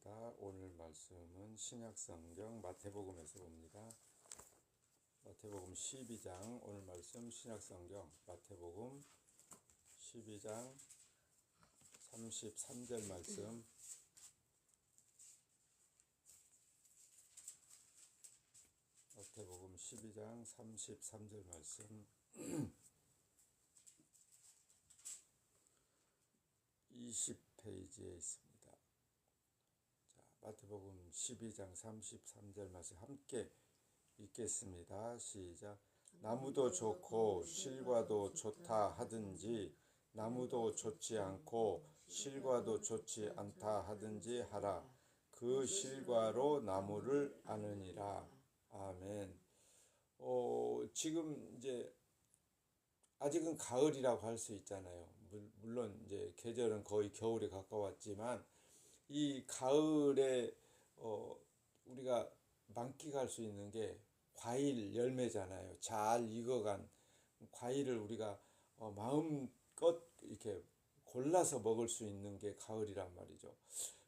반갑습니다. 오늘 말씀은 신약성경 마태복음에서 봅니다. 마태복음 12장 오늘 말씀 신약성경 마태복음 12장 33절 말씀 마태복음 12장 33절 말씀 20페이지에 있습니다. 마태복음 12장 33절 말씀 함께 읽겠습니다. 시작. 나무도 좋고 실과도 좋다 하든지 나무도 좋지 않고 실과도 좋지 않다 하든지 하라. 그 실과로 나무를 아느니라. 아멘. 지금 이제 아직은 가을이라고 할 수 있잖아요. 물론 이제 계절은 거의 겨울에 가까웠지만 이 가을에 우리가 만끽할 수 있는 게 과일 열매잖아요. 잘 익어간 과일을 우리가 마음껏 이렇게 골라서 먹을 수 있는 게 가을이란 말이죠.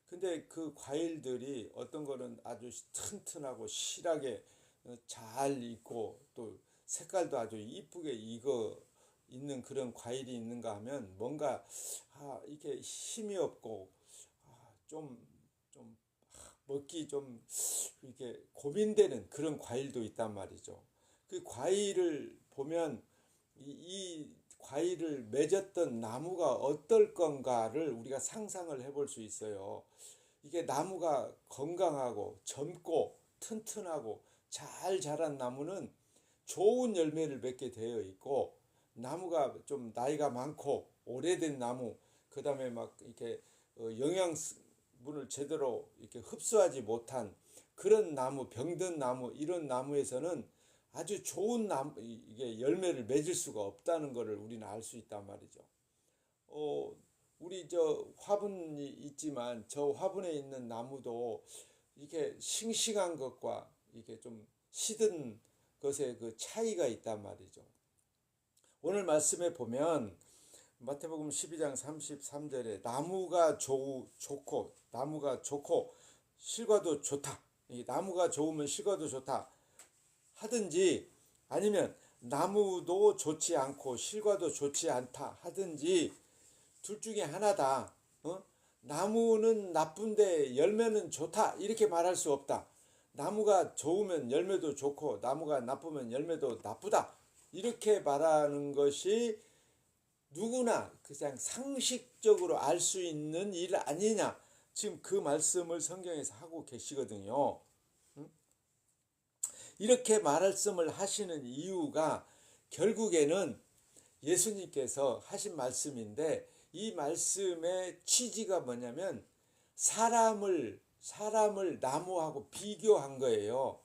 근데 그 과일들이 어떤 거는 아주 튼튼하고 실하게 잘 익고 또 색깔도 아주 이쁘게 익어 있는 그런 과일이 있는가 하면 뭔가 이게 힘이 없고 좀 먹기 좀 이렇게 고민되는 그런 과일도 있단 말이죠. 그 과일을 보면 이 과일을 맺었던 나무가 어떨 건가를 우리가 상상을 해볼 수 있어요. 이게 나무가 건강하고 젊고 튼튼하고 잘 자란 나무는 좋은 열매를 맺게 되어 있고, 나무가 좀 나이가 많고 오래된 나무, 그 다음에 막 이렇게 영양분을 제대로 이렇게 흡수하지 못한 그런 나무, 병든 나무, 이런 나무에서는 아주 좋은 나무, 이게 열매를 맺을 수가 없다는 것을 우리는 알 수 있단 말이죠. 우리 저 화분이 있지만 저 화분에 있는 나무도 이렇게 싱싱한 것과 이렇게 좀 시든 것의 그 차이가 있단 말이죠. 오늘 말씀에 보면 마태복음 12장 33절에 나무가 좋고 실과도 좋다. 이 나무가 좋으면 실과도 좋다 하든지, 아니면 나무도 좋지 않고 실과도 좋지 않다 하든지, 둘 중에 하나다. 나무는 나쁜데 열매는 좋다 이렇게 말할 수 없다. 나무가 좋으면 열매도 좋고 나무가 나쁘면 열매도 나쁘다 이렇게 말하는 것이 누구나 그냥 상식적으로 알 수 있는 일 아니냐, 지금 그 말씀을 성경에서 하고 계시거든요. 이렇게 말씀을 하시는 이유가 결국에는 예수님께서 하신 말씀인데, 이 말씀의 취지가 뭐냐면 사람을 나무하고 비교한 거예요.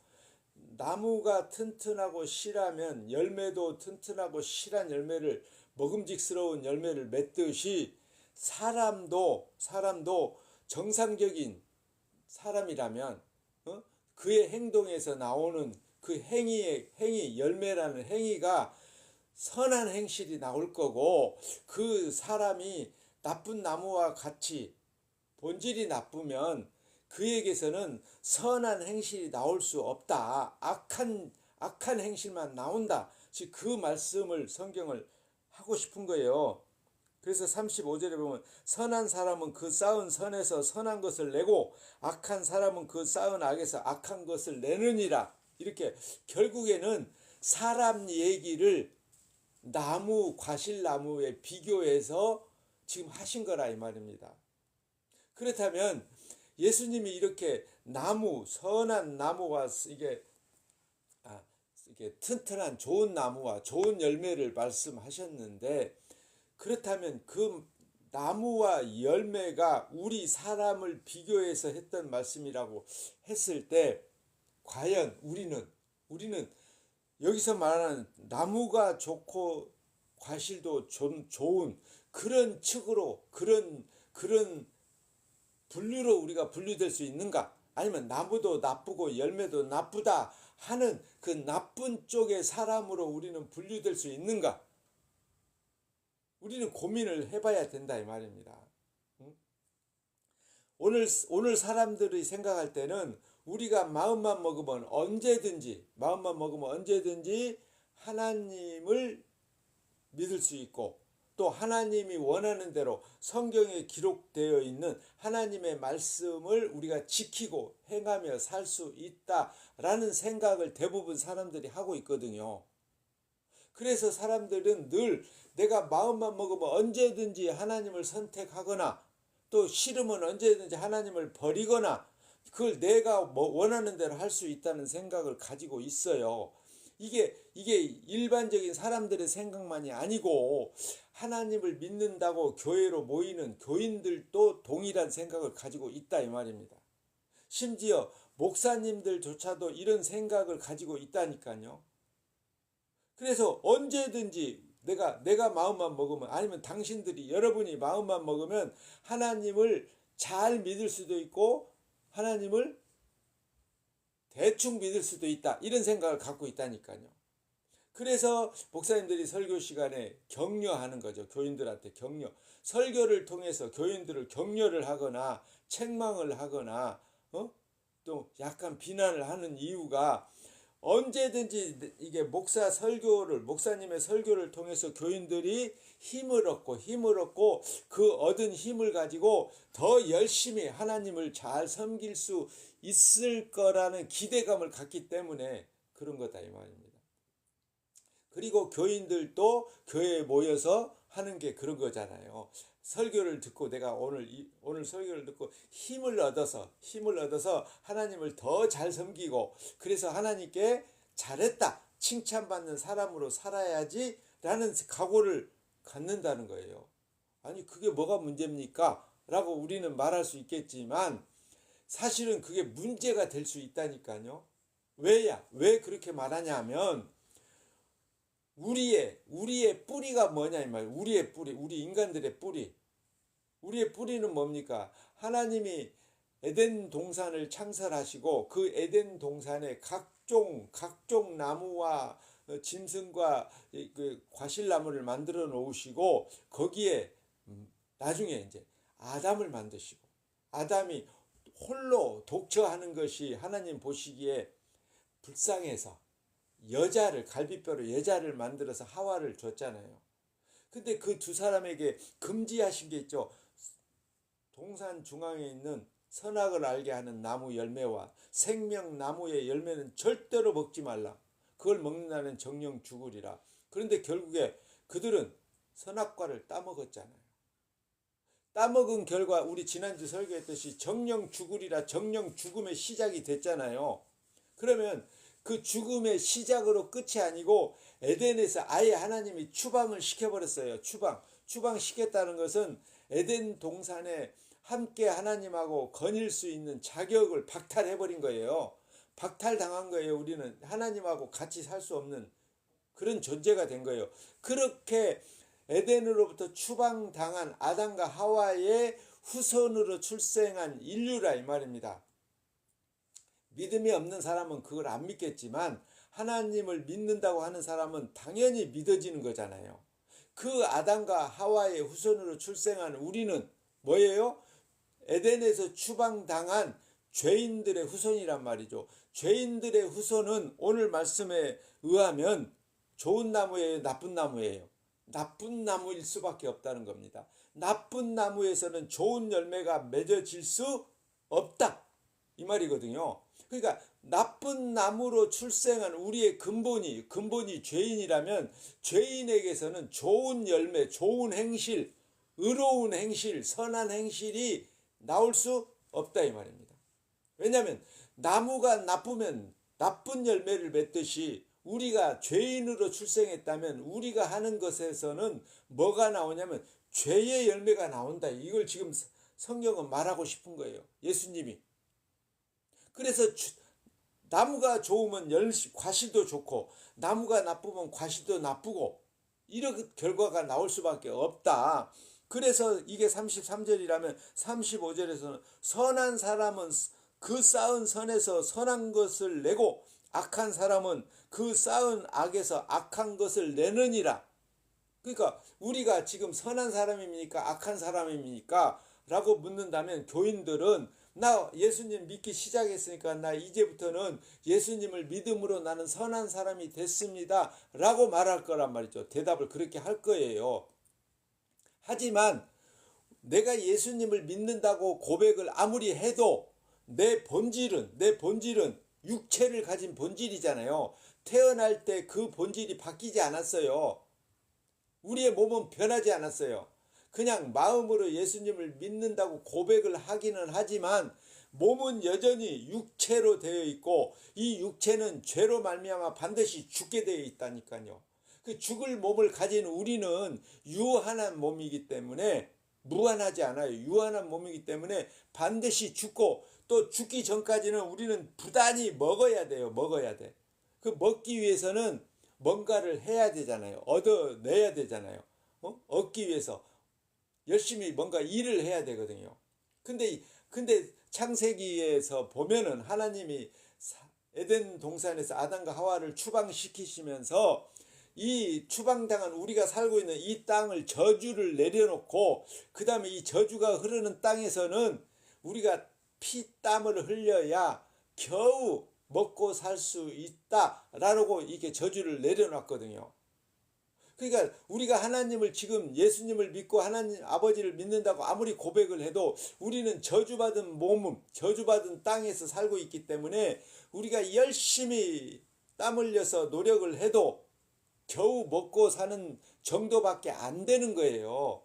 나무가 튼튼하고 실하면 열매도 튼튼하고 실한 열매를, 먹음직스러운 열매를 맺듯이 사람도 정상적인 사람이라면 그의 행동에서 나오는 그 행위, 열매라는 행위가 선한 행실이 나올 거고, 그 사람이 나쁜 나무와 같이 본질이 나쁘면 그에게서는 선한 행실이 나올 수 없다. 악한 행실만 나온다. 즉 그 말씀을 성경을 하고 싶은 거예요. 그래서 35절에 보면 선한 사람은 그 쌓은 선에서 선한 것을 내고 악한 사람은 그 쌓은 악에서 악한 것을 내느니라. 이렇게 결국에는 사람 얘기를 과실나무에 비교해서 지금 하신 거라 이 말입니다. 그렇다면 예수님이 이렇게 선한 나무와 이게 튼튼한 좋은 나무와 좋은 열매를 말씀하셨는데, 그렇다면 그 나무와 열매가 우리 사람을 비교해서 했던 말씀이라고 했을 때, 과연 우리는 여기서 말하는 나무가 좋고 과실도 좀 좋은 그런 측으로, 그런 분류로 우리가 분류될 수 있는가? 아니면 나무도 나쁘고 열매도 나쁘다 하는 그 나쁜 쪽의 사람으로 우리는 분류될 수 있는가? 우리는 고민을 해봐야 된다 이 말입니다. 오늘 사람들이 생각할 때는 우리가 마음만 먹으면 언제든지 하나님을 믿을 수 있고, 또 하나님이 원하는 대로 성경에 기록되어 있는 하나님의 말씀을 우리가 지키고 행하며 살 수 있다라는 생각을 대부분 사람들이 하고 있거든요. 그래서 사람들은 늘 내가 마음만 먹으면 언제든지 하나님을 선택하거나, 또 싫으면 언제든지 하나님을 버리거나, 그걸 내가 원하는 대로 할 수 있다는 생각을 가지고 있어요. 이게 일반적인 사람들의 생각만이 아니고, 하나님을 믿는다고 교회로 모이는 교인들도 동일한 생각을 가지고 있다, 이 말입니다. 심지어 목사님들조차도 이런 생각을 가지고 있다니까요. 그래서 언제든지 내가 마음만 먹으면, 아니면 당신들이, 여러분이 마음만 먹으면 하나님을 잘 믿을 수도 있고 하나님을 대충 믿을 수도 있다, 이런 생각을 갖고 있다니까요. 그래서 목사님들이 설교 시간에 격려하는 거죠. 교인들한테 격려. 설교를 통해서 교인들을 격려를 하거나 책망을 하거나 또 약간 비난을 하는 이유가, 언제든지 이게 목사님의 설교를 통해서 교인들이 힘을 얻고 그 얻은 힘을 가지고 더 열심히 하나님을 잘 섬길 수 있을 거라는 기대감을 갖기 때문에 그런 거다, 이 말입니다. 그리고 교인들도 교회에 모여서 하는 게 그런 거잖아요. 설교를 듣고, 내가 오늘 설교를 듣고 힘을 얻어서 하나님을 더 잘 섬기고, 그래서 하나님께 잘했다, 칭찬받는 사람으로 살아야지 라는 각오를 갖는다는 거예요. 아니, 그게 뭐가 문제입니까? 라고 우리는 말할 수 있겠지만, 사실은 그게 문제가 될 수 있다니까요. 왜 그렇게 말하냐 하면, 우리의 뿌리가 뭐냐 이 말이에요. 우리 인간들의 우리의 뿌리는 뭡니까? 하나님이 에덴 동산을 창설하시고, 그 에덴 동산에 각종 나무와 짐승과 그 과실나무를 만들어 놓으시고, 거기에 나중에 이제 아담을 만드시고, 아담이 홀로 독처하는 것이 하나님 보시기에 불쌍해서 갈비뼈로 여자를 만들어서 하와를 줬잖아요. 근데 그 두 사람에게 금지하신 게 있죠. 동산 중앙에 있는 선악을 알게 하는 나무 열매와 생명나무의 열매는 절대로 먹지 말라. 그걸 먹는다는 정령 죽으리라. 그런데 결국에 그들은 선악과를 따먹었잖아요. 따먹은 결과 우리 지난주 설교했듯이 정령 죽으리라, 정령 죽음의 시작이 됐잖아요. 그러면 그 죽음의 시작으로 끝이 아니고 에덴에서 아예 하나님이 추방을 시켜버렸어요. 추방시켰다는 것은 에덴 동산에 함께 하나님하고 거닐 수 있는 자격을 박탈해버린 거예요. 박탈당한 거예요. 우리는 하나님하고 같이 살 수 없는 그런 존재가 된 거예요. 그렇게 에덴으로부터 추방당한 아담과 하와의 후손으로 출생한 인류라 이 말입니다. 믿음이 없는 사람은 그걸 안 믿겠지만, 하나님을 믿는다고 하는 사람은 당연히 믿어지는 거잖아요. 그 아담과 하와의 후손으로 출생한 우리는 뭐예요? 에덴에서 추방당한 죄인들의 후손이란 말이죠. 죄인들의 후손은 오늘 말씀에 의하면 좋은 나무예요, 나쁜 나무예요? 나쁜 나무일 수밖에 없다는 겁니다. 나쁜 나무에서는 좋은 열매가 맺어질 수 없다, 이 말이거든요. 그러니까 나쁜 나무로 출생한 우리의 근본이 죄인이라면, 죄인에게서는 좋은 열매, 좋은 행실, 의로운 행실, 선한 행실이 나올 수 없다, 이 말입니다. 왜냐하면 나무가 나쁘면 나쁜 열매를 맺듯이, 우리가 죄인으로 출생했다면 우리가 하는 것에서는 뭐가 나오냐면 죄의 열매가 나온다. 이걸 지금 성경은 말하고 싶은 거예요, 예수님이. 그래서 나무가 좋으면 과실도 좋고, 나무가 나쁘면 과실도 나쁘고, 이런 결과가 나올 수밖에 없다. 그래서 이게 33절이라면 35절에서는 선한 사람은 그 쌓은 선에서 선한 것을 내고, 악한 사람은 그 쌓은 악에서 악한 것을 내느니라. 그러니까 우리가 지금 선한 사람입니까? 악한 사람입니까? 라고 묻는다면 교인들은 나 예수님 믿기 시작했으니까 나 이제부터는 예수님을 믿음으로 나는 선한 사람이 됐습니다 라고 말할 거란 말이죠. 대답을 그렇게 할 거예요. 하지만 내가 예수님을 믿는다고 고백을 아무리 해도 내 본질은 육체를 가진 본질이잖아요. 태어날 때 그 본질이 바뀌지 않았어요. 우리의 몸은 변하지 않았어요. 그냥 마음으로 예수님을 믿는다고 고백을 하기는 하지만 몸은 여전히 육체로 되어 있고 이 육체는 죄로 말미암아 반드시 죽게 되어 있다니까요. 그 죽을 몸을 가진 우리는 유한한 몸이기 때문에 무한하지 않아요. 유한한 몸이기 때문에 반드시 죽고 또 죽기 전까지는 우리는 부단히 먹어야 돼요. 먹어야 돼. 그 먹기 위해서는 뭔가를 해야 되잖아요. 얻어내야 되잖아요. 얻기 위해서 열심히 뭔가 일을 해야 되거든요. 근데 창세기에서 보면은 하나님이 에덴 동산에서 아담과 하와를 추방시키시면서 이 추방당한 우리가 살고 있는 이 땅을 저주를 내려놓고 그 다음에 이 저주가 흐르는 땅에서는 우리가 피땀을 흘려야 겨우 먹고 살 수 있다라고 이렇게 저주를 내려놨거든요. 그러니까 우리가 하나님을 지금 예수님을 믿고 하나님 아버지를 믿는다고 아무리 고백을 해도 우리는 저주받은 몸, 저주받은 땅에서 살고 있기 때문에 우리가 열심히 땀 흘려서 노력을 해도 겨우 먹고 사는 정도밖에 안 되는 거예요.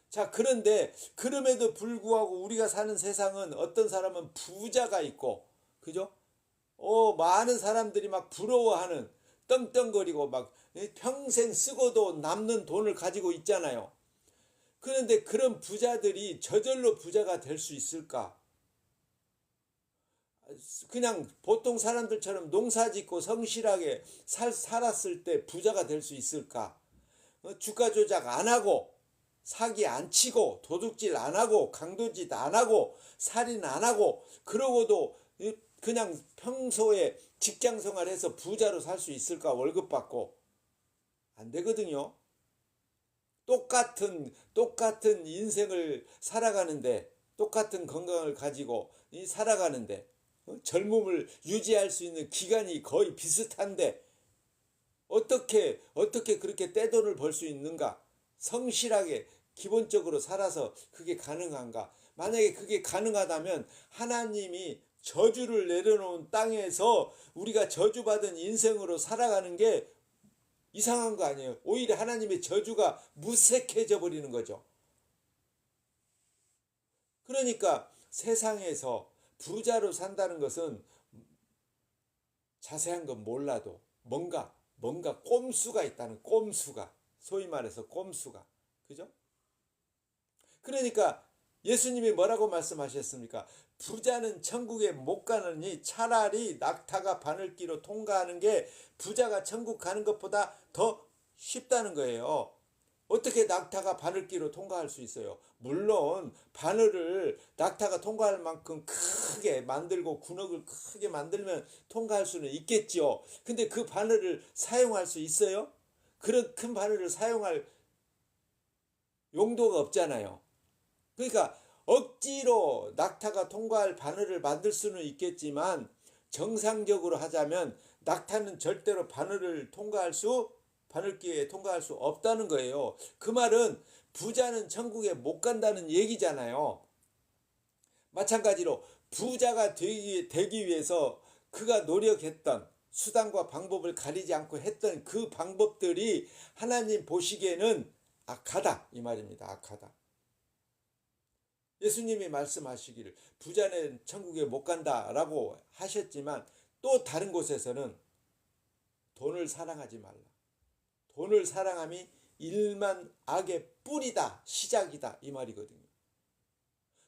자, 그런데 그럼에도 불구하고 우리가 사는 세상은 어떤 사람은 부자가 있고, 그죠? 많은 사람들이 막 부러워하는 떵떵거리고 막 평생 쓰고도 남는 돈을 가지고 있잖아요. 그런데 그런 부자들이 저절로 부자가 될 수 있을까? 그냥 보통 사람들처럼 농사 짓고 성실하게 살았을 때 부자가 될 수 있을까? 주가 조작 안 하고 사기 안 치고 도둑질 안 하고 강도짓 안 하고 살인 안 하고 그러고도 그냥 평소에 직장 생활해서 부자로 살 수 있을까? 월급 받고 안 되거든요. 똑같은 인생을 살아가는데 똑같은 건강을 가지고 살아가는데 젊음을 유지할 수 있는 기간이 거의 비슷한데 어떻게 그렇게 떼돈을 벌 수 있는가? 성실하게 기본적으로 살아서 그게 가능한가? 만약에 그게 가능하다면 하나님이 저주를 내려놓은 땅에서 우리가 저주받은 인생으로 살아가는 게 이상한 거 아니에요. 오히려 하나님의 저주가 무색해져 버리는 거죠. 그러니까 세상에서 부자로 산다는 것은 자세한 건 몰라도 뭔가 꼼수가 있다는, 꼼수가, 소위 말해서 꼼수가, 그죠? 그러니까 예수님이 뭐라고 말씀하셨습니까? 부자는 천국에 못 가느니 차라리 낙타가 바늘기로 통과하는 게 부자가 천국 가는 것보다 더 쉽다는 거예요. 어떻게 낙타가 바늘기로 통과할 수 있어요? 물론 바늘을 낙타가 통과할 만큼 크게 만들고 군역을 크게 만들면 통과할 수는 있겠죠. 근데 그 바늘을 사용할 수 있어요? 그런 큰 바늘을 사용할 용도가 없잖아요. 그러니까 억지로 낙타가 통과할 바늘을 만들 수는 있겠지만 정상적으로 하자면 낙타는 절대로 바늘기에 통과할 수 없다는 거예요. 그 말은 부자는 천국에 못 간다는 얘기잖아요. 마찬가지로 부자가 되기 위해서 그가 노력했던 수단과 방법을 가리지 않고 했던 그 방법들이 하나님 보시기에는 악하다 이 말입니다. 악하다. 예수님이 말씀하시기를 부자는 천국에 못 간다라고 하셨지만 또 다른 곳에서는 돈을 사랑하지 말라. 돈을 사랑함이 일만 악의 뿌리다, 시작이다 이 말이거든요.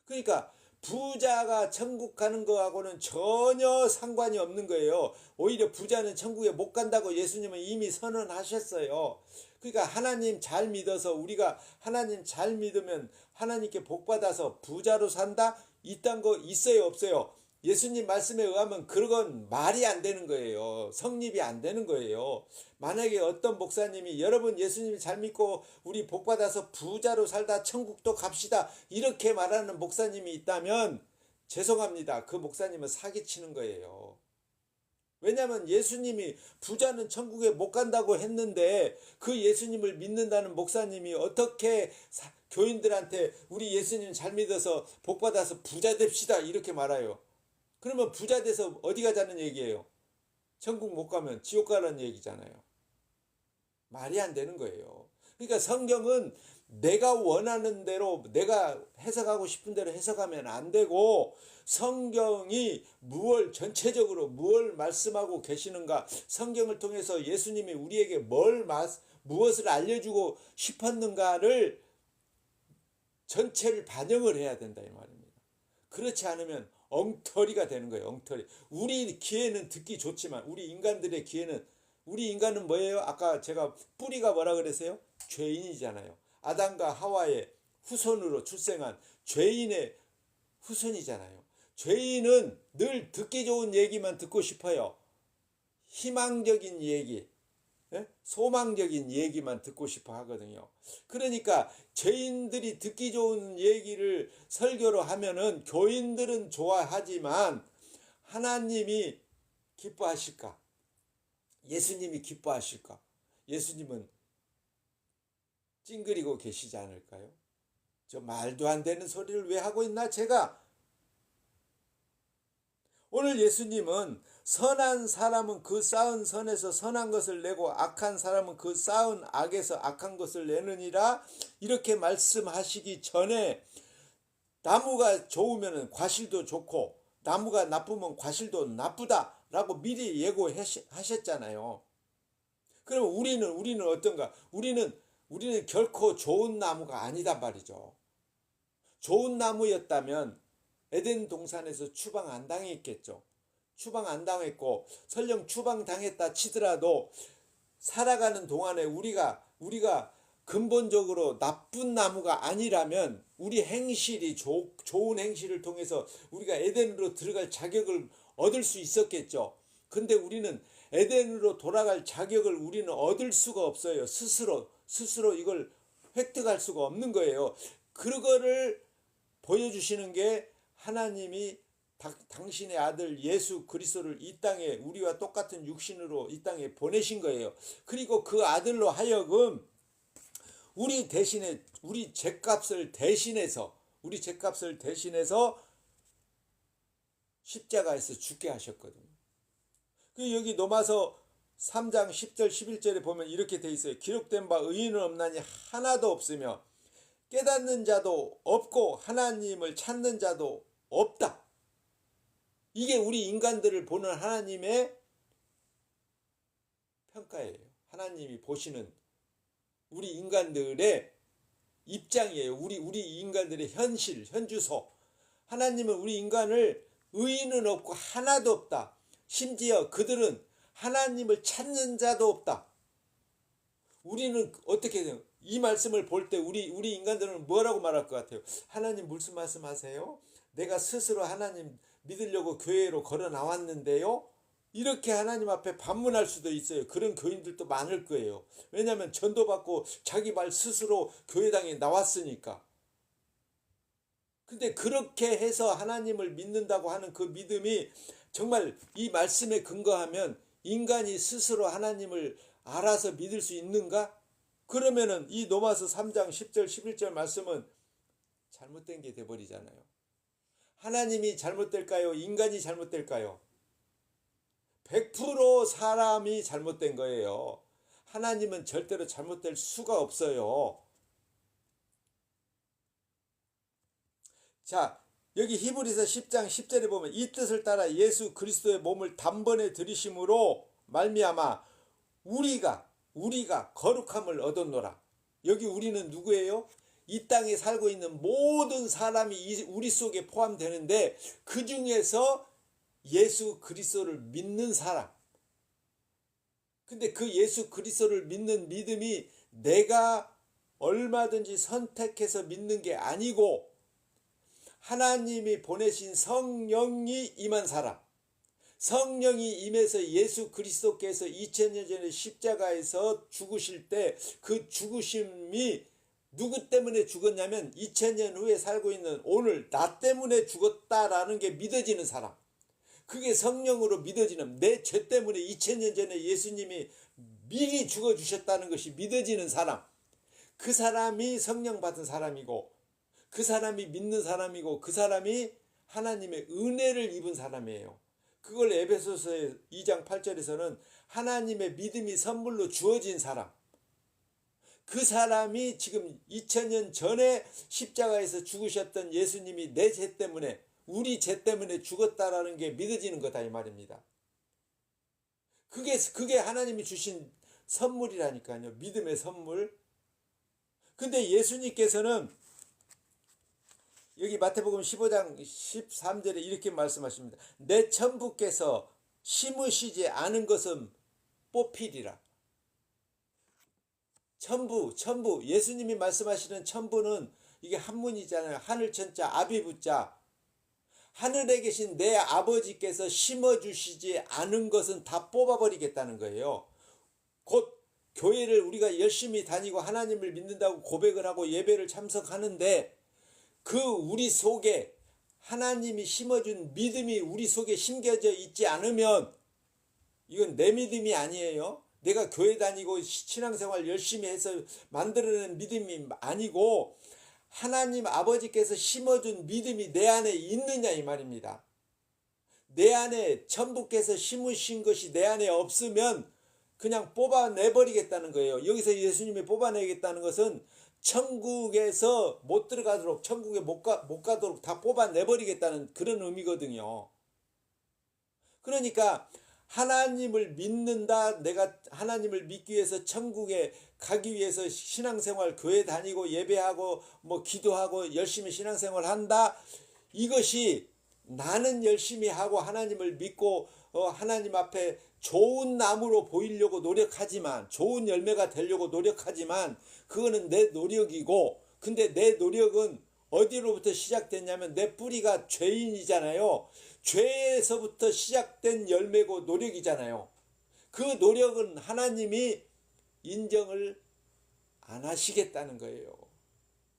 그러니까 부자가 천국 가는 거하고는 전혀 상관이 없는 거예요. 오히려 부자는 천국에 못 간다고 예수님은 이미 선언하셨어요. 그러니까 하나님 잘 믿어서 우리가 하나님 잘 믿으면 하나님께 복 받아서 부자로 산다? 이딴 거 있어요 없어요? 예수님 말씀에 의하면 그건 말이 안 되는 거예요. 성립이 안 되는 거예요. 만약에 어떤 목사님이 여러분 예수님 잘 믿고 우리 복 받아서 부자로 살다 천국도 갑시다 이렇게 말하는 목사님이 있다면 죄송합니다. 그 목사님은 사기치는 거예요. 왜냐하면 예수님이 부자는 천국에 못 간다고 했는데 그 예수님을 믿는다는 목사님이 어떻게 교인들한테 우리 예수님 잘 믿어서 복 받아서 부자 됩시다 이렇게 말해요. 그러면 부자 돼서 어디 가자는 얘기예요? 천국 못 가면 지옥 가라는 얘기잖아요. 말이 안 되는 거예요. 그러니까 성경은 내가 원하는 대로 내가 해석하고 싶은 대로 해석하면 안 되고 성경이 전체적으로 무엇을 말씀하고 계시는가, 성경을 통해서 예수님이 우리에게 무엇을 알려주고 싶었는가를 전체를 반영을 해야 된다 이 말입니다. 그렇지 않으면 엉터리가 되는 거예요. 엉터리. 우리 귀에는 듣기 좋지만 우리 인간은 뭐예요? 아까 제가 뿌리가 뭐라 그랬어요? 죄인이잖아요. 아담과 하와의 후손으로 출생한 죄인의 후손이잖아요. 죄인은 늘 듣기 좋은 얘기만 듣고 싶어요. 희망적인 얘기, 소망적인 얘기만 듣고 싶어 하거든요. 그러니까 죄인들이 듣기 좋은 얘기를 설교로 하면은 교인들은 좋아하지만 하나님이 기뻐하실까? 예수님이 기뻐하실까? 예수님은 찡그리고 계시지 않을까요? 저 말도 안 되는 소리를 왜 하고 있나 제가? 오늘 예수님은 선한 사람은 그 쌓은 선에서 선한 것을 내고 악한 사람은 그 쌓은 악에서 악한 것을 내느니라 이렇게 말씀하시기 전에 나무가 좋으면 과실도 좋고 나무가 나쁘면 과실도 나쁘다라고 미리 예고하셨잖아요. 그럼 우리는 어떤가? 우리는 결코 좋은 나무가 아니다 말이죠. 좋은 나무였다면 에덴 동산에서 추방 안 당했겠죠. 추방 안 당했고 설령 추방 당했다 치더라도 살아가는 동안에 우리가 근본적으로 나쁜 나무가 아니라면 우리 행실이 좋은 행실을 통해서 우리가 에덴으로 들어갈 자격을 얻을 수 있었겠죠. 근데 우리는 에덴으로 돌아갈 자격을 우리는 얻을 수가 없어요. 스스로 이걸 획득할 수가 없는 거예요. 그거를 보여주시는 게 하나님이 당신의 아들 예수 그리스도를 이 땅에 우리와 똑같은 육신으로 이 땅에 보내신 거예요. 그리고 그 아들로 하여금 우리 죄값을 대신해서 십자가에서 죽게 하셨거든요. 여기 로마서 3장 10절 11절에 보면 이렇게 돼 있어요. 기록된 바 의인은 없나니 하나도 없으며 깨닫는 자도 없고 하나님을 찾는 자도 없다. 이게 우리 인간들을 보는 하나님의 평가예요. 하나님이 보시는 우리 인간들의 입장이에요. 우리 인간들의 현주소. 하나님은 우리 인간을 의인은 없고 하나도 없다. 심지어 그들은 하나님을 찾는 자도 없다. 우리는 어떻게 돼요? 이 말씀을 볼 때 우리 인간들은 뭐라고 말할 것 같아요? 하나님 무슨 말씀하세요? 내가 스스로 하나님 믿으려고 교회로 걸어 나왔는데요. 이렇게 하나님 앞에 반문할 수도 있어요. 그런 교인들도 많을 거예요. 왜냐하면 전도받고 자기 말 스스로 교회당에 나왔으니까. 근데 그렇게 해서 하나님을 믿는다고 하는 그 믿음이 정말 이 말씀에 근거하면 인간이 스스로 하나님을 알아서 믿을 수 있는가? 그러면은 이 로마서 3장 10절 11절 말씀은 잘못된 게 돼버리잖아요. 하나님이 잘못될까요? 인간이 잘못될까요? 100% 사람이 잘못된 거예요. 하나님은 절대로 잘못될 수가 없어요. 자, 여기 히브리서 10장 10절에 보면 이 뜻을 따라 예수 그리스도의 몸을 단번에 들이심으로 말미암아 우리가 거룩함을 얻었노라. 여기 우리는 누구예요? 이 땅에 살고 있는 모든 사람이 우리 속에 포함되는데 그 중에서 예수 그리스도를 믿는 사람. 근데 그 예수 그리스도를 믿는 믿음이 내가 얼마든지 선택해서 믿는 게 아니고 하나님이 보내신 성령이 임한 사람, 성령이 임해서 예수 그리스도께서 2000년 전에 십자가에서 죽으실 때 그 죽으심이 누구 때문에 죽었냐면 2000년 후에 살고 있는 오늘 나 때문에 죽었다라는 게 믿어지는 사람, 그게 성령으로 믿어지는, 내 죄 때문에 2000년 전에 예수님이 미리 죽어주셨다는 것이 믿어지는 사람, 그 사람이 성령 받은 사람이고, 그 사람이 믿는 사람이고, 그 사람이 하나님의 은혜를 입은 사람이에요. 그걸 에베소서 2장 8절에서는 하나님의 믿음이 선물로 주어진 사람, 그 사람이 지금 2000년 전에 십자가에서 죽으셨던 예수님이 내 죄 때문에, 우리 죄 때문에 죽었다라는 게 믿어지는 거다 이 말입니다. 그게 하나님이 주신 선물이라니까요. 믿음의 선물. 근데 예수님께서는 여기 마태복음 15장 13절에 이렇게 말씀하십니다. 내 천부께서 심으시지 않은 것은 뽑히리라. 천부, 예수님이 말씀하시는 천부는 이게 한문이잖아요. 하늘천자, 아비부자. 하늘에 계신 내 아버지께서 심어주시지 않은 것은 다 뽑아버리겠다는 거예요. 곧 교회를 우리가 열심히 다니고 하나님을 믿는다고 고백을 하고 예배를 참석하는데, 그 우리 속에 하나님이 심어준 믿음이 우리 속에 심겨져 있지 않으면 이건 내 믿음이 아니에요. 내가 교회 다니고 신앙생활 열심히 해서 만들어낸 믿음이 아니고 하나님 아버지께서 심어준 믿음이 내 안에 있느냐 이 말입니다. 내 안에 천부께서 심으신 것이 내 안에 없으면 그냥 뽑아내버리겠다는 거예요. 여기서 예수님이 뽑아내겠다는 것은 천국에서 못 들어가도록, 천국에 못 가도록 다 뽑아내버리겠다는 그런 의미거든요. 그러니까 하나님을 믿는다, 내가 하나님을 믿기 위해서 천국에 가기 위해서 신앙생활, 교회 다니고 예배하고 뭐 기도하고 열심히 신앙생활 한다, 이것이 나는 열심히 하고 하나님을 믿고 하나님 앞에 좋은 나무로 보이려고 노력하지만, 좋은 열매가 되려고 노력하지만 그거는 내 노력이고, 근데 내 노력은 어디로부터 시작됐냐면 내 뿌리가 죄인이잖아요. 죄에서부터 시작된 열매고 노력이잖아요. 그 노력은 하나님이 인정을 안 하시겠다는 거예요.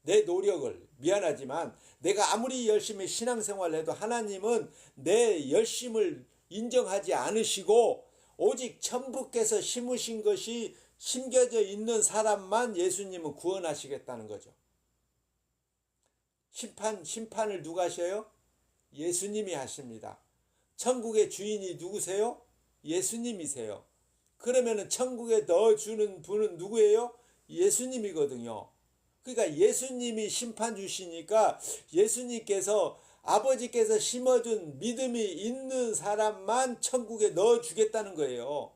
내 노력을, 미안하지만 내가 아무리 열심히 신앙생활을 해도 하나님은 내 열심을 인정하지 않으시고 오직 천부께서 심으신 것이 심겨져 있는 사람만 예수님은 구원하시겠다는 거죠. 심판을 누가 하셔요? 예수님이 하십니다. 천국의 주인이 누구세요? 예수님이세요. 그러면 천국에 넣어주는 분은 누구예요? 예수님이거든요. 그러니까 예수님이 심판 주시니까 예수님께서, 아버지께서 심어준 믿음이 있는 사람만 천국에 넣어주겠다는 거예요.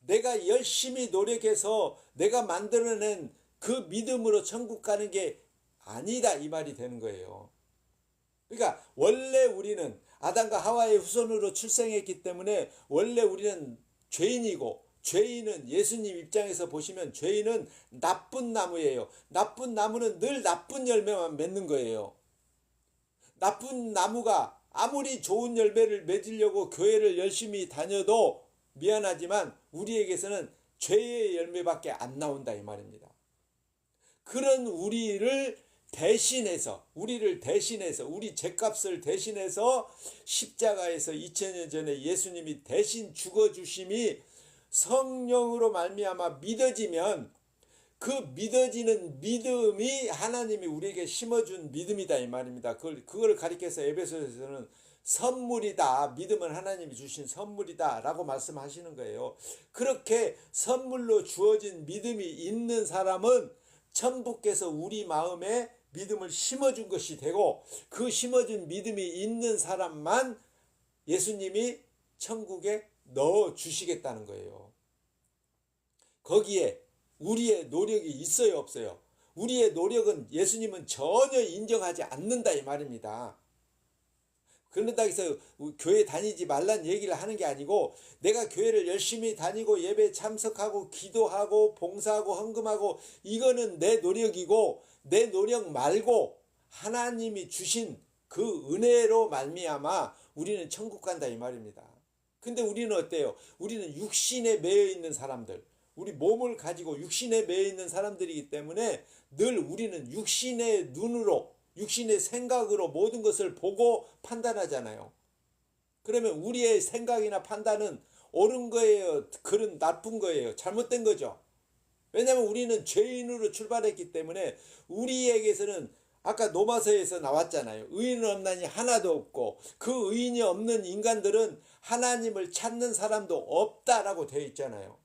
내가 열심히 노력해서 내가 만들어낸 그 믿음으로 천국 가는 게 아니다 이 말이 되는 거예요. 그러니까 원래 우리는 아담과 하와의 후손으로 출생했기 때문에 원래 우리는 죄인이고, 죄인은 예수님 입장에서 보시면 죄인은 나쁜 나무예요. 나쁜 나무는 늘 나쁜 열매만 맺는 거예요. 나쁜 나무가 아무리 좋은 열매를 맺으려고 교회를 열심히 다녀도 미안하지만 우리에게서는 죄의 열매밖에 안 나온다 이 말입니다. 그런 우리를 대신해서 우리 죄값을 대신해서 십자가에서 2000년 전에 예수님이 대신 죽어주심이 성령으로 말미암아 믿어지면, 그 믿어지는 믿음이 하나님이 우리에게 심어준 믿음이다 이 말입니다. 그걸 가리켜서 에베소서에서는 선물이다, 믿음은 하나님이 주신 선물이다 라고 말씀하시는 거예요. 그렇게 선물로 주어진 믿음이 있는 사람은 천부께서 우리 마음에 믿음을 심어준 것이 되고, 그 심어준 믿음이 있는 사람만 예수님이 천국에 넣어주시겠다는 거예요. 거기에 우리의 노력이 있어요 없어요? 우리의 노력은 예수님은 전혀 인정하지 않는다 이 말입니다. 그런다고 해서 교회 다니지 말란 얘기를 하는 게 아니고, 내가 교회를 열심히 다니고 예배 참석하고 기도하고 봉사하고 헌금하고 이거는 내 노력이고, 내 노력 말고 하나님이 주신 그 은혜로 말미암아 우리는 천국 간다 이 말입니다. 근데 우리는 어때요? 우리는 육신에 매여 있는 사람들, 우리 몸을 가지고 육신에 매여 있는 사람들이기 때문에 늘 우리는 육신의 눈으로, 육신의 생각으로 모든 것을 보고 판단하잖아요. 그러면 우리의 생각이나 판단은 옳은 거예요? 그런 나쁜 거예요? 잘못된 거죠? 왜냐하면 우리는 죄인으로 출발했기 때문에 우리에게서는 아까 로마서에서 나왔잖아요. 의인은 없나니 하나도 없고 그 의인이 없는 인간들은 하나님을 찾는 사람도 없다라고 되어 있잖아요.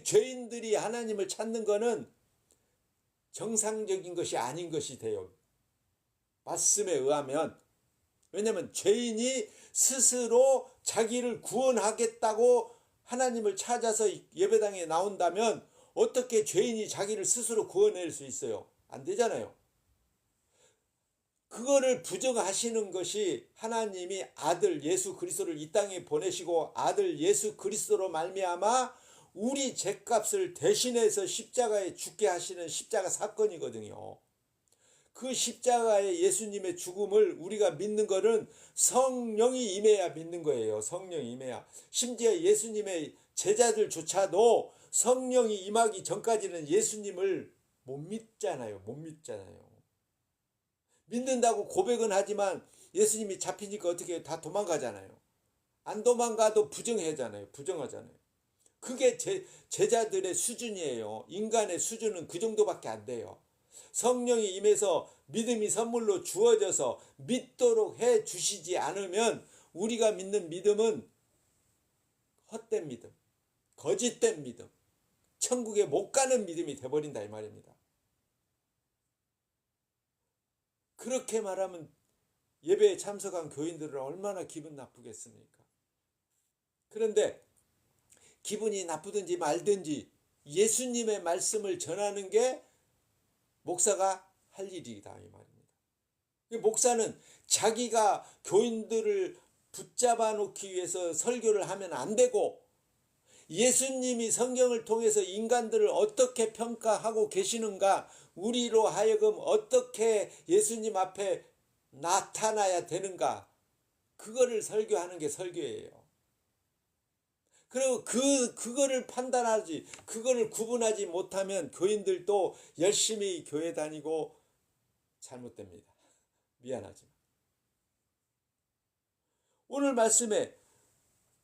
죄인들이 하나님을 찾는 거는 정상적인 것이 아닌 것이 돼요. 말씀에 의하면. 왜냐하면 죄인이 스스로 자기를 구원하겠다고 하나님을 찾아서 예배당에 나온다면 어떻게 죄인이 자기를 스스로 구원할 수 있어요? 안 되잖아요. 그거를 부정하시는 것이 하나님이 아들 예수 그리스도를 이 땅에 보내시고 아들 예수 그리스도로 말미암아 우리 죄값을 대신해서 십자가에 죽게 하시는 십자가 사건이거든요. 그 십자가의 예수님의 죽음을 우리가 믿는 것은 성령이 임해야 믿는 거예요. 성령이 임해야. 심지어 예수님의 제자들조차도 성령이 임하기 전까지는 예수님을 못 믿잖아요. 못 믿잖아요. 믿는다고 고백은 하지만 예수님이 잡히니까 어떻게 해요? 다 도망가잖아요. 안 도망가도 부정하잖아요. 부정하잖아요. 그게 제자들의 수준이에요. 인간의 수준은 그 정도밖에 안 돼요. 성령이 임해서 믿음이 선물로 주어져서 믿도록 해 주시지 않으면 우리가 믿는 믿음은 헛된 믿음, 거짓된 믿음, 천국에 못 가는 믿음이 돼버린다 이 말입니다. 그렇게 말하면 예배에 참석한 교인들은 얼마나 기분 나쁘겠습니까? 그런데 기분이 나쁘든지 말든지 예수님의 말씀을 전하는 게 목사가 할 일이다 이 말입니다. 목사는 자기가 교인들을 붙잡아 놓기 위해서 설교를 하면 안 되고 예수님이 성경을 통해서 인간들을 어떻게 평가하고 계시는가, 우리로 하여금 어떻게 예수님 앞에 나타나야 되는가, 그거를 설교하는 게 설교예요. 그리고 그거를 판단하지, 그거를 구분하지 못하면 교인들도 열심히 교회 다니고 잘못됩니다. 미안하지만. 오늘 말씀에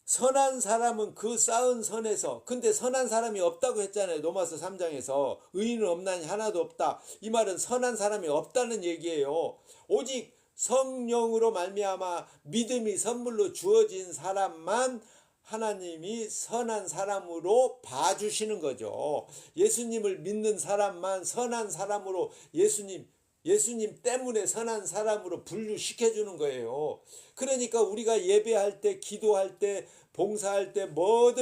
선한 사람은 그 쌓은 선에서, 근데 선한 사람이 없다고 했잖아요. 로마서 3장에서 의인은 없나니 하나도 없다. 이 말은 선한 사람이 없다는 얘기예요. 오직 성령으로 말미암아 믿음이 선물로 주어진 사람만 하나님이 선한 사람으로 봐주시는 거죠. 예수님을 믿는 사람만 선한 사람으로 예수님 때문에 선한 사람으로 분류시켜주는 거예요. 그러니까 우리가 예배할 때, 기도할 때, 봉사할 때 뭘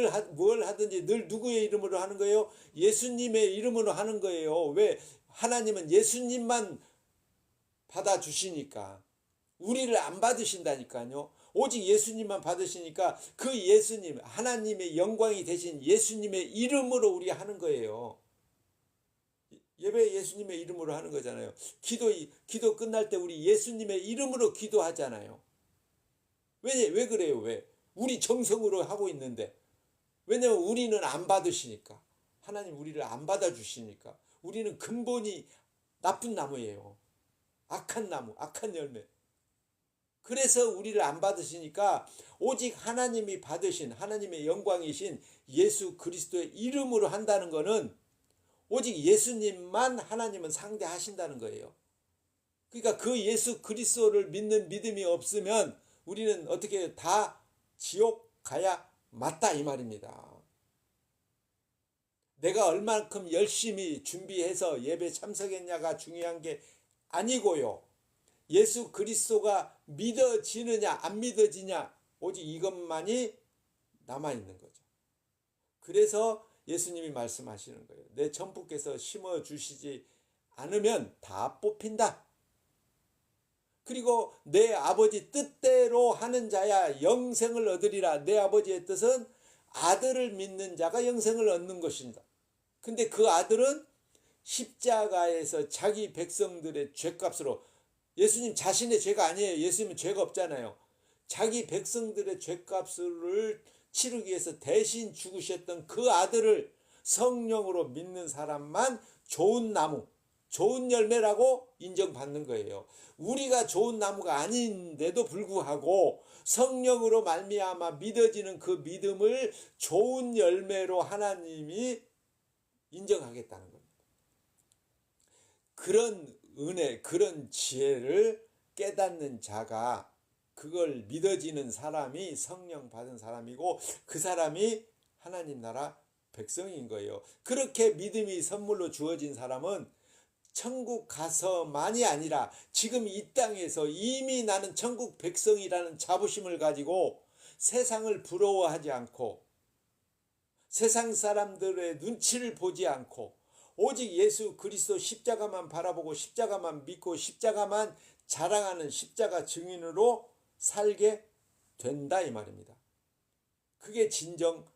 하든지 늘 누구의 이름으로 하는 거예요? 예수님의 이름으로 하는 거예요. 왜? 하나님은 예수님만 받아주시니까. 우리를 안 받으신다니까요. 오직 예수님만 받으시니까 그 예수님, 하나님의 영광이 되신 예수님의 이름으로 우리 하는 거예요. 예배 예수님의 이름으로 하는 거잖아요. 기도 끝날 때 우리 예수님의 이름으로 기도하잖아요. 왜 그래요? 왜? 우리 정성으로 하고 있는데. 왜냐면 우리는 안 받으시니까. 하나님 우리를 안 받아주시니까. 우리는 근본이 나쁜 나무예요. 악한 나무, 악한 열매. 그래서 우리를 안 받으시니까 오직 하나님이 받으신 하나님의 영광이신 예수 그리스도의 이름으로 한다는 것은 오직 예수님만 하나님은 상대하신다는 거예요. 그러니까 그 예수 그리스도를 믿는 믿음이 없으면 우리는 어떻게 다 지옥 가야 맞다 이 말입니다. 내가 얼만큼 열심히 준비해서 예배 참석했냐가 중요한 게 아니고요. 예수 그리스도가 믿어지느냐 안 믿어지냐 오직 이것만이 남아있는 거죠. 그래서 예수님이 말씀하시는 거예요. 내 천부께서 심어주시지 않으면 다 뽑힌다. 그리고 내 아버지 뜻대로 하는 자야 영생을 얻으리라. 내 아버지의 뜻은 아들을 믿는 자가 영생을 얻는 것입니다. 근데 그 아들은 십자가에서 자기 백성들의 죄값으로, 예수님 자신의 죄가 아니에요. 예수님은 죄가 없잖아요. 자기 백성들의 죄값을 치르기 위해서 대신 죽으셨던 그 아들을 성령으로 믿는 사람만 좋은 나무, 좋은 열매라고 인정받는 거예요. 우리가 좋은 나무가 아닌데도 불구하고 성령으로 말미암아 믿어지는 그 믿음을 좋은 열매로 하나님이 인정하겠다는 겁니다. 그런 은혜, 그런 지혜를 깨닫는 자가, 그걸 믿어지는 사람이 성령 받은 사람이고, 그 사람이 하나님 나라 백성인 거예요. 그렇게 믿음이 선물로 주어진 사람은 천국 가서만이 아니라 지금 이 땅에서 이미 나는 천국 백성이라는 자부심을 가지고 세상을 부러워하지 않고 세상 사람들의 눈치를 보지 않고 오직 예수 그리스도 십자가만 바라보고 십자가만 믿고 십자가만 자랑하는 십자가 증인으로 살게 된다 이 말입니다. 그게 진정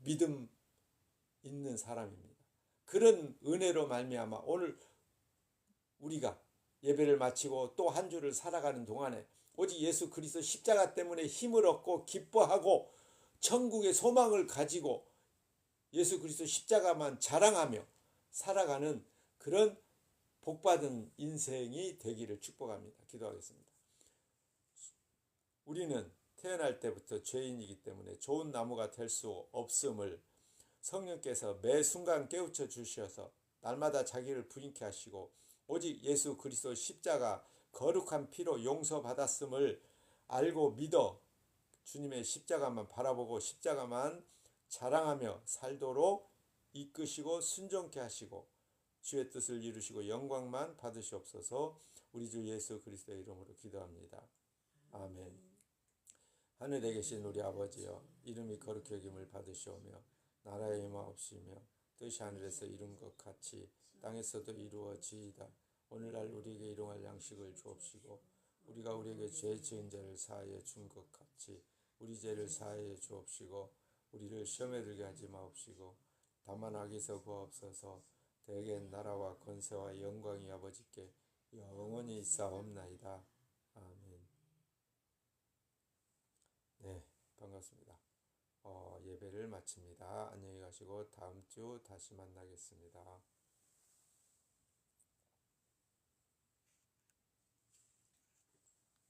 믿음 있는 사람입니다. 그런 은혜로 말미암아 오늘 우리가 예배를 마치고 또 한 주를 살아가는 동안에 오직 예수 그리스도 십자가 때문에 힘을 얻고 기뻐하고 천국의 소망을 가지고 예수 그리스도 십자가만 자랑하며 살아가는 그런 복받은 인생이 되기를 축복합니다. 기도하겠습니다. 우리는 태어날 때부터 죄인이기 때문에 좋은 나무가 될 수 없음을 성령께서 매 순간 깨우쳐 주셔서 날마다 자기를 부인케 하시고 오직 예수 그리스도 십자가 거룩한 피로 용서받았음을 알고 믿어 주님의 십자가만 바라보고 십자가만 자랑하며 살도록 이끄시고 순종케 하시고 주의 뜻을 이루시고 영광만 받으시옵소서. 우리 주 예수 그리스도의 이름으로 기도합니다. 아멘. 하늘에 계신 우리 아버지여, 이름이 거룩히 여김을 받으시오며 나라의 임하옵시며 뜻이 하늘에서 이룬 것 같이 땅에서도 이루어지이다. 오늘날 우리에게 일용할 양식을 주옵시고 우리가 우리에게 죄 지은 자를 사하여 준 것 같이 우리 죄를 사하여 주옵시고 우리를 시험에 들게 하지 마옵시고 다만 악에서 구하옵소서. 대개 나라와 권세와 영광이 아버지께 영원히 있사옵나이다. 아멘. 네, 반갑습니다. 예배를 마칩니다. 안녕히 가시고 다음 주 다시 만나겠습니다.